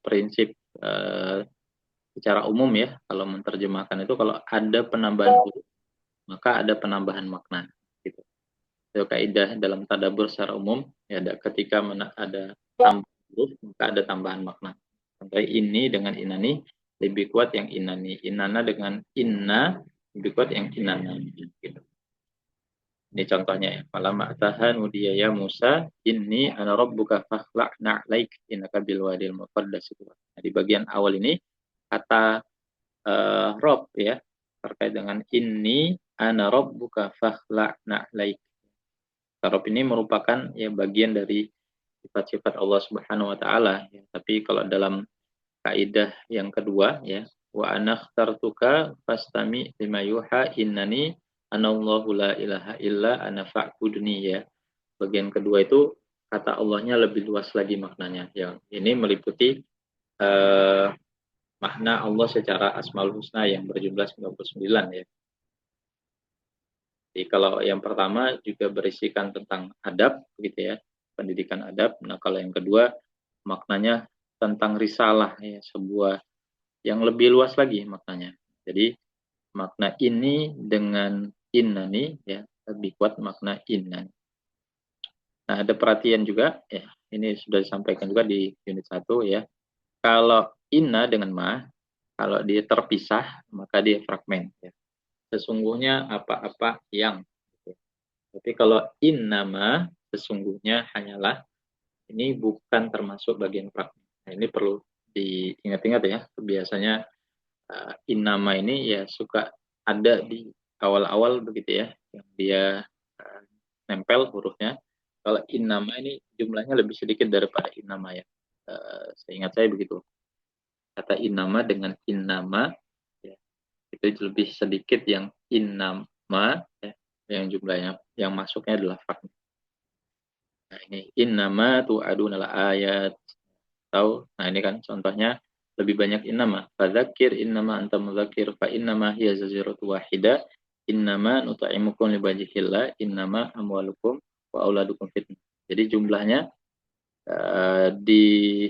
prinsip secara umum ya, kalau menerjemahkan itu kalau ada penambahan huruf, maka ada penambahan makna. Gitu. Itu kaidah dalam tadabbur secara umum, ya ketika ada tambahan huruf, maka ada tambahan makna. Contohnya ini dengan inani lebih kuat yang inani, inana dengan inna lebih kuat yang inana. Gitu. Ini contohnya ya. Falamma ataha nudiya ya Musa, inni ana rabbuka fakhla'na 'alaik innaka bil wadil muqaddas. Nah, di bagian awal ini kata Rob ya terkait dengan inni ana rabbuka fakhla'na 'alaik. Rob ini merupakan ya bagian dari sifat-sifat Allah Subhanahu wa taala ya. Tapi kalau dalam kaidah yang kedua ya, wa ana akhtartuka fastami lima yuha innani anallahu la ilaha illa ana fa'budni ya. Bagian kedua itu kata Allahnya lebih luas lagi maknanya. Yang ini meliputi eh, makna Allah secara Asmaul Husna yang berjumlah 99 ya. Jadi kalau yang pertama juga berisikan tentang adab gitu ya, pendidikan adab. Nah, kalau yang kedua maknanya tentang risalah ya, sebuah yang lebih luas lagi maknanya. Jadi makna ini dengan inna nih ya lebih kuat makna inna. Nah, ada perhatian juga ya. Ini sudah disampaikan juga di unit 1 ya. Kalau inna dengan ma, kalau dia terpisah maka dia fragmen ya. Sesungguhnya apa-apa yang. Tapi kalau innama sesungguhnya hanyalah, ini bukan termasuk bagian fragmen. Nah, ini perlu diingat-ingat ya. Biasanya innama ini ya suka ada di awal-awal begitu ya, yang dia uh, nempel hurufnya. Kalau innama ini jumlahnya lebih sedikit daripada innama ya. Seingat saya begitu. Kata innama dengan innama ya, itu lebih sedikit yang innama ya, yang jumlahnya yang masuknya adalah fragmen. Nah, ini innama tu'aduna ayat. Tahu? Nah, ini kan contohnya lebih banyak innama. Fadzakir innama anta mudzakir fa innama hiya zaziratu wahida. Innama nut'imukum liwajhillah innama amwalukum wa auladukum fitnah. Jadi jumlahnya di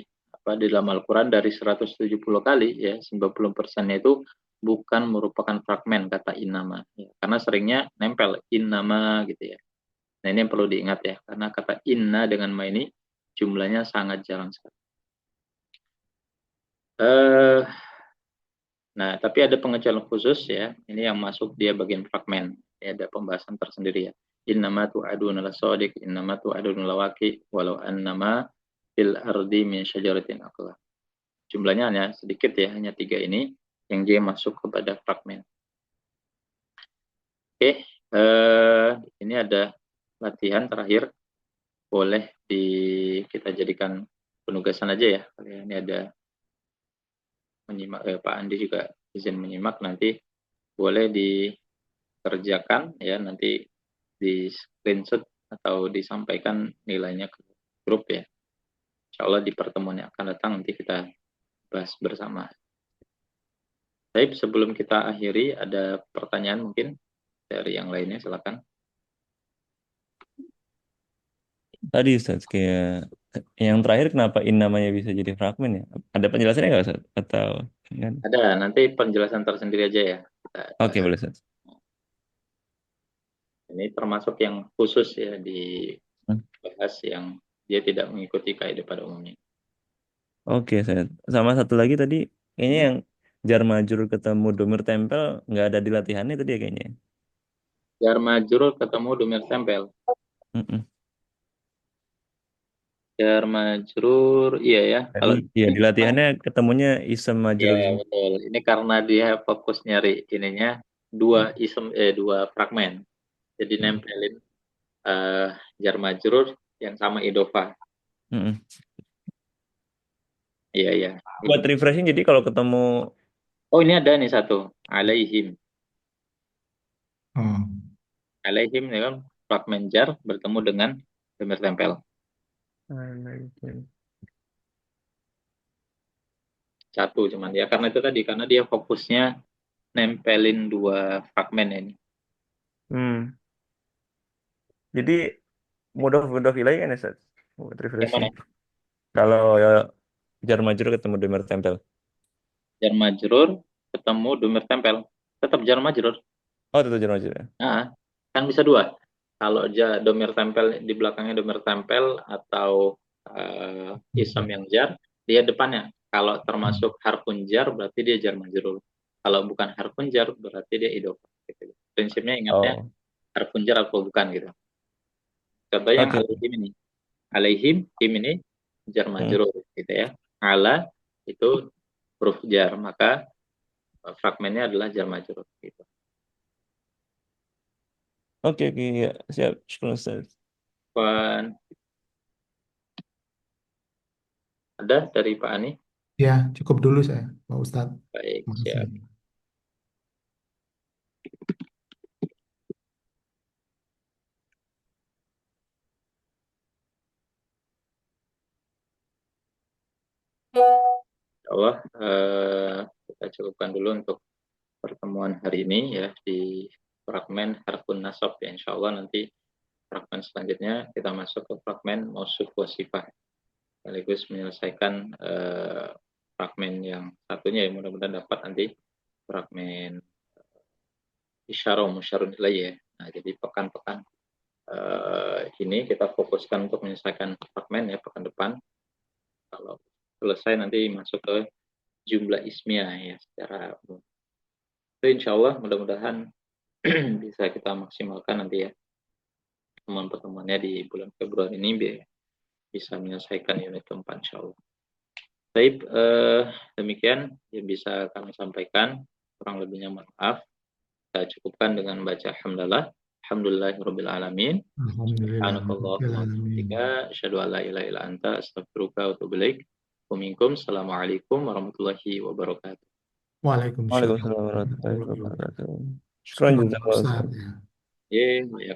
di dalam Al-Qur'an dari 170 kali ya, 90%-nya itu bukan merupakan fragmen kata innama ya, karena seringnya nempel innama gitu ya. Nah, ini yang perlu diingat ya, karena kata inna dengan ma ini jumlahnya sangat jarang sekali. Nah, tapi ada pengecualian khusus ya. Ini yang masuk dia bagian fragmen. Ya, ada pembahasan tersendiri ya. Innama tu'aduna lasadiq, innama tu'aduna lawaqi, walau annama fil ardi min syajaratin aqla. Jumlahnya hanya sedikit ya, hanya 3 ini yang dia masuk kepada fragmen. Oke, ini ada latihan terakhir. Boleh kita jadikan penugasan aja ya. Ini ada menyimak, Pak Andi juga izin menyimak, nanti boleh dikerjakan ya, nanti di screenshot atau disampaikan nilainya ke grup ya. Insya Allah di pertemuan yang akan datang nanti kita bahas bersama. Baik, sebelum kita akhiri ada pertanyaan mungkin dari yang lainnya, silakan. Tadi Ustaz, kayak yang terakhir kenapa in namanya bisa jadi fragmen ya? Ada penjelasannya nggak Ustaz? Atau kan? Ada, nanti penjelasan tersendiri aja ya. Oke, boleh Ustaz. Ini termasuk yang khusus ya dibahas yang dia tidak mengikuti kaidah pada umumnya. Oke, Ustaz. Sama satu lagi tadi, kayaknya yang jar majrur ketemu domir tempel nggak ada di latihannya tadi ya kayaknya. Jar majrur ketemu domir tempel. Mm-mm. Jar majrur, iya ya. Tadi, Kalau ya di latihannya ketemunya isem majrur. ya betul. Ini karena dia fokus nyari ininya dua fragmen. Jadi nempelin jar majrur yang sama idofa. Mm-mm. Iya ya. Buat refreshing, jadi kalau ketemu Oh, ini ada nih satu. Alaihim. Oh. Alaihim ya kan fragmen jar bertemu dengan domir tempel. Satu cuman ya, karena itu tadi, karena dia fokusnya nempelin dua fragmen ini. Jadi mudah ilahi kan ya Ustaz? Buat Yang refreshing. mana? Kalau ya jar majrur ketemu domir tempel. Jar majrur ketemu domir tempel. Tetap jar majrur. Oh, itu jar majrur ya. Nah, kan bisa dua. Kalau domir tempel di belakangnya domir tempel atau isam yang jar, dia depannya. Kalau termasuk harfun jar berarti dia jar majrur. Kalau bukan harfun jar berarti dia idofah. Gitu. Prinsipnya ingatnya harfun jar atau bukan gitu. Contohnya yang alaihim ini. Alaihim, him ini jar majrur gitu ya. Ala itu huruf jar, maka fragmennya adalah jar majrur gitu. Oke, ya, siap. Syukur Ustaz. Ada dari Pak Ani? Ya, cukup dulu saya, Pak Ustadz. Baik, Makasih. siap. Insya Allah kita cukupkan dulu untuk pertemuan hari ini ya di fragmen harfun nasab ya. Insya Allah nanti fragmen selanjutnya kita masuk ke fragmen mausuf wa sifat. sekaligus menyelesaikan fragmen yang satunya ya, mudah-mudahan dapat nanti fragmen isyarah musyarun ilaih ya. Nah, jadi pekan-pekan ini kita fokuskan untuk menyelesaikan fragmen ya pekan depan. Kalau selesai nanti masuk ke jumlah ismiyah ya secara umum. Itu insya Allah mudah-mudahan bisa kita maksimalkan nanti ya pertemuan-pertemuannya di bulan Februari ini biar bisa menyelesaikan unit keempat insya Allah. Baik, demikian yang bisa kami sampaikan. Kurang lebihnya mohon maaf. Kita cukupkan dengan baca alhamdulillah. Alhamdulillahirabbil alamin. Subhanakallahumma wa bihamdika asyhadu an la ilaha illa anta astaghfiruka wa atubu ilaik. Wa minkum. Assalamualaikum warahmatullahi wabarakatuh. Waalaikumsalam Waalaikumsalam warahmatullahi warahmatullahi wabarakatuh. wabarakatuh. Syukran Syukran jazakallahu Ustaz khairan. ya. Ya, ya.